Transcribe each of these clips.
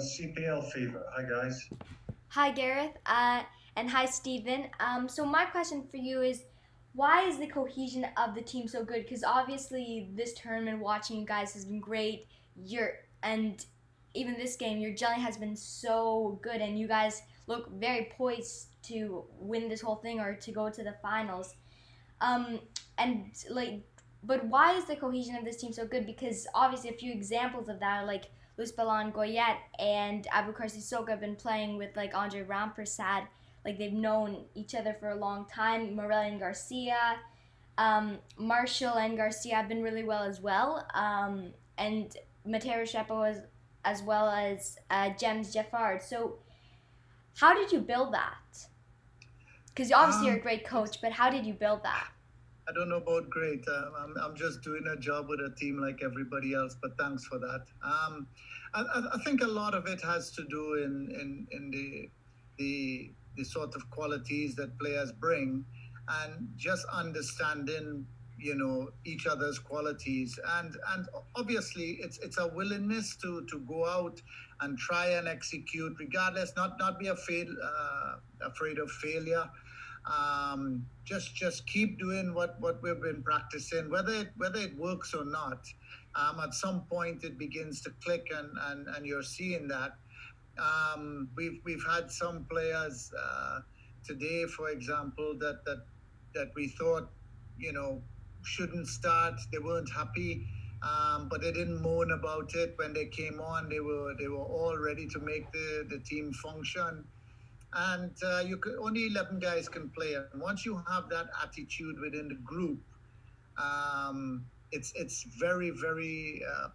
CPL fever. Hi guys. Hi, Gareth, and hi, Stephen. So my question for you is, why is the cohesion of the team so good? Because obviously, this tournament, watching you guys has been great. And even this game, your gelling has been so good, and you guys look very poised to win this whole thing or to go to the finals. Um, and like, but why is the cohesion of this team so good? Because obviously, a few examples of that are like Luis Balan Goyet and Abukar Sissoko have been playing with like Andre Rampersad. Like they've known each other for a long time. Morel and Garcia, Marshall and Garcia have been really well as well. And Mateo Shepo as well as James Jeffard. So how did you build that? Because obviously you're a great It's coach, but how did you build that? I don't know about great. I'm just doing a job with a team like everybody else, but thanks for that. I think a lot of it has to do in the sort of qualities that players bring, and just understanding each other's qualities, and obviously it's a willingness to go out and try and execute regardless, not be afraid of failure. Just keep doing what we've been practicing, whether it works or not. At some point it begins to click, and you're seeing that. We've had some players today, for example, that we thought you know shouldn't start. They weren't happy, but they didn't moan about it when they came on. They were all ready to make the team function, and you could only 11 guys can play. And once you have that attitude within the group, it's very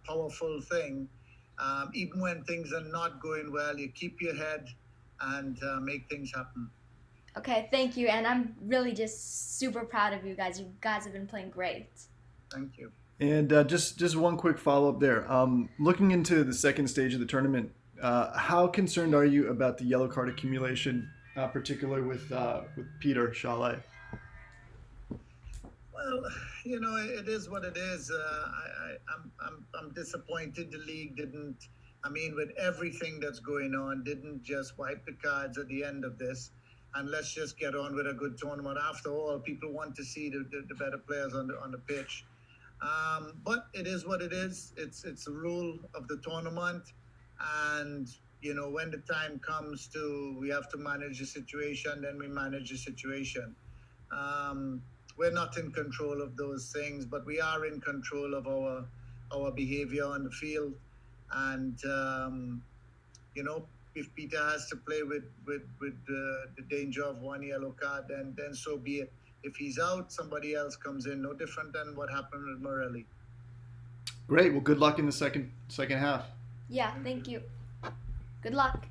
powerful thing. Even when things are not going well, you keep your head and make things happen. Okay, thank you, and I'm really just super proud of you guys. You guys have been playing great. Thank you. And just one quick follow up there. Looking into the second stage of the tournament, how concerned are you about the yellow card accumulation, particularly with Peter Chalet? Well, it is what it is. I'm disappointed the league didn't. I mean, with everything that's going on, didn't just wipe the cards at the end of this, and let's just get on with a good tournament. After all, people want to see the better players on the pitch. But it is what it is. It's a rule of the tournament, and when the time comes to we have to manage the situation, then we manage the situation. Um, we're not in control of those things, but we are in control of our behavior on the field. And if Peter has to play with the danger of one yellow card, then so be it. If he's out, somebody else comes in. No different than what happened with Morelli. Great. Well, good luck in the second half. Yeah, thank you. Good luck.